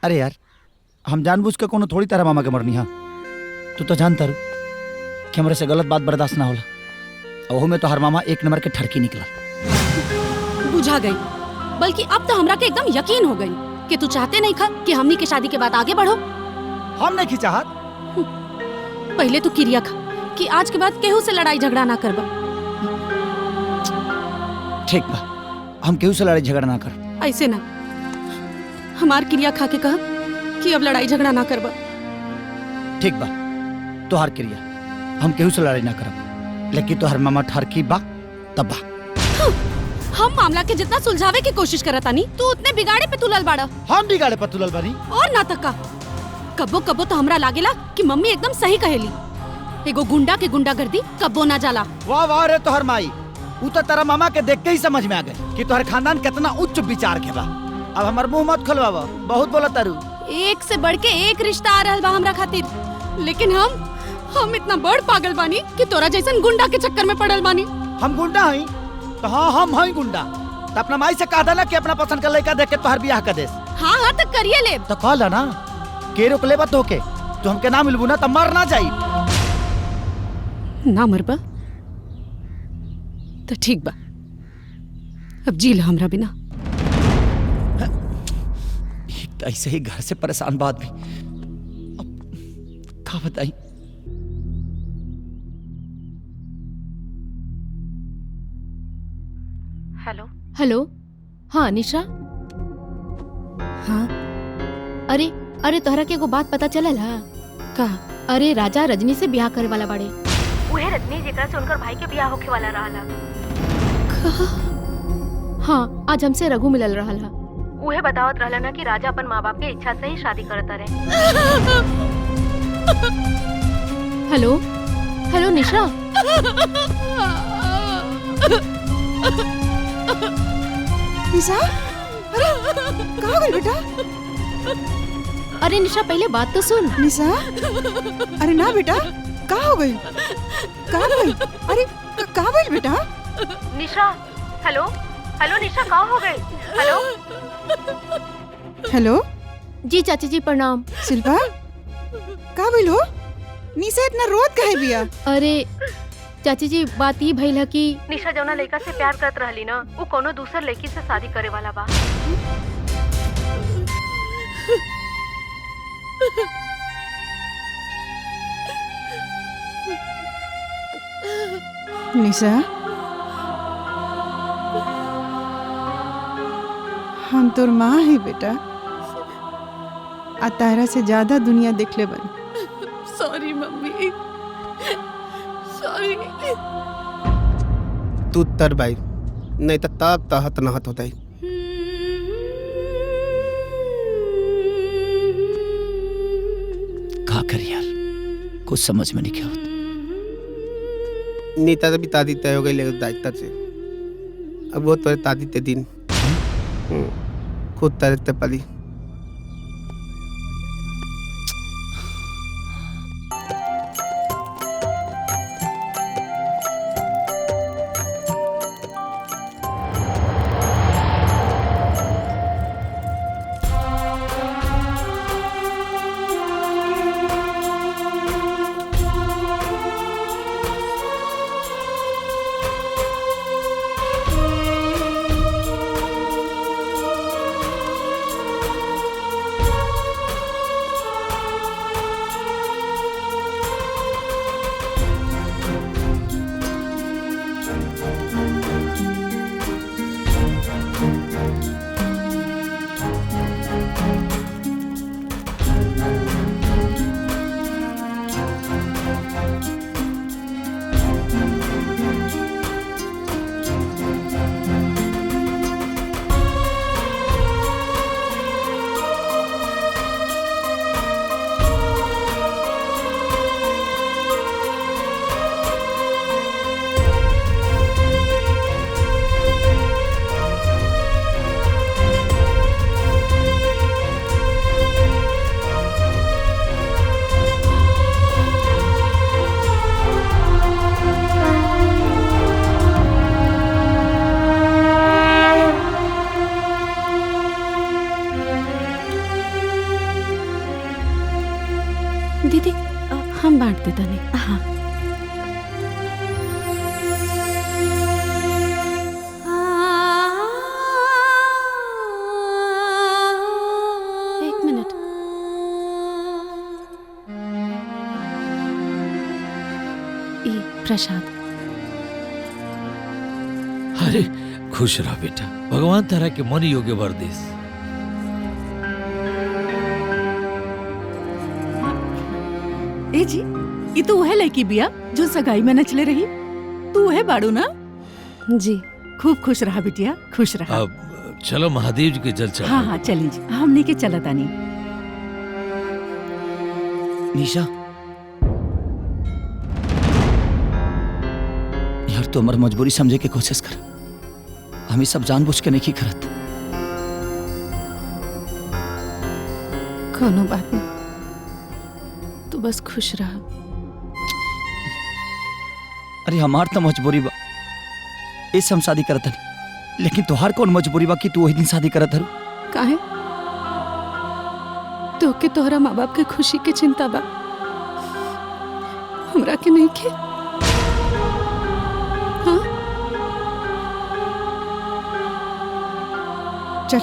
अरे यार, हम जानबूझ के कोनो थोड़ी तरह मामा के मरनी हा। तू तो जानता रू कि हमरे से गलत बात बर्दाश्त ना होला। ओहो में तो हर मामा एक नंबर के ठरकी निकला। बुझा गई। बल्कि अब तो हमरा के एकदम यकीन हो गई कि तू चाहते नहीं खा कि हमनी के शादी के बाद आगे बढ़ो। हम नहीं की चाहत। पहले तो क्रिया खा कि आज के बाद केहू से लड़ाई झगड़ा ना करबा। ठीक बा, हम केहू से लड़ाई झगड़ा ना कर। ऐसे ना, हमार क्रिया खा के कहा कि अब लड़ाई झगड़ा ना करबा। ठीक बा, तोहार क्रिया, हम केहू से लड़ाई ना करब। लेकिन तोहर मामा ठरकी बा तब बा। हम मामला के जितना सुलझावे की कोशिश करता नहीं, तू उतने बिगाड़े पे तुलल बाड़ा। हम बिगाड़े पे तुलल बानी और ना तका। कबो कबो तो हमरा लागेला कि मम्मी एकदम सही कहेली। एगो गुंडा के गुंडागर्दी कबो ना जाला। वाह वाह रे तोहर माई, उ तो तेरा मामा के देख के ही समझ में आ गए कि तोहर खानदान कितना उच्च विचार के बा। अब हमार मुंह मत खोलवावा, बहुत बोला तारू। एक से बढ़ के एक रिश्ता आ रहल बा हमरा खातिर। लेकिन हम इतना बड़ पागल बानी कि तोरा जैसन गुंडा के चक्कर में पड़ल बानी। हम गुंडा हई तो हाँ, हम हई गुंडा। तो अपना माई से कह देना कि अपना पसंद का लड़का देख के तोहर बियाह कर देस। हाँ तो करिए ले। तो कहला ना के रोक लेबा तो के तो हमके ना मिलबू ना तो मर ना जाई। ना मरबा तो ठीक बा, अब जी ला हमरा बिना। ऐसे ही घर से परेशान बात भी अब का बताई। Hello hello. हाँ निशा। हाँ अरे अरे तोहरा के एगो बात पता चलल हा? का? अरे राजा रजनी से ब्याह करे वाला बाड़े। उहे रजनी जेकरा से उनकर भाई के ब्याह होखे वाला रहला। हाँ आज हमसे रघु मिलल रहल हा। उहे बतावत रहला ना कि राजा अपन माँ बाप के इच्छा से ही शादी करता रहे। हेलो हेलो निशा। निशा, अरे कहाँ हो गई बेटा? अरे निशा पहले बात तो सुन। निशा, अरे ना बेटा, कहाँ हो गई? कहाँ गई? अरे कहाँ गई बेटा? निशा, हेलो हेलो निशा, कहाँ हो गई? हेलो हेलो जी चाची जी प्रणाम। शिल्पा, कहाँ गई हो? निशा इतना रोत काहे बिया? अरे चाची जी बात ई भइल है कि निशा जौना लड़का से प्यार करत रहली ना, वो कोनो दूसर लड़की से शादी करे वाला बा। निशा, हम तोर माँ है बेटा, आ तारा से ज्यादा दुनिया देख ले बन। Sorry mummy, sorry. तू तर भाई, नहीं तो तब तहत नहत होता ही। का कर यार, कुछ समझ में नहीं क्या होता। नीता तो भी तादी तय हो गई लेकिन दायित्व से अब वो तो तादी ते दिन खुद तरते पली। दीदी हम बांट देता नहीं। हाँ एक मिनट। ये प्रसाद। अरे खुश रह बेटा, भगवान तारा के मन योग्य वर देस। ए जी, ये तो वह लड़की बिया जो सगाई में नचले रही। तू वह बाड़ू ना? जी खूब खुश रहा बिटिया, खुश रहा। अब चलो महादेव जी के जल चढ़ाओ। हाँ हाँ चली जी, हमने के चलता नहीं। निशा यार, तू हमारी मजबूरी समझे के कोशिश कर। हम ये सब जानबूझ के नहीं करत। कोनो बात नहीं, तू बस खुश रहा। अरे हमार तो मजबूरी बा, इस हम शादी करत हनी, लेकिन तोहार कौन मजबूरी बा कि तू वही दिन शादी करत हरु? काहे? तो के तोहरा माँ बाप के खुशी के चिंता बा, हमरा के नहीं के? हाँ? चल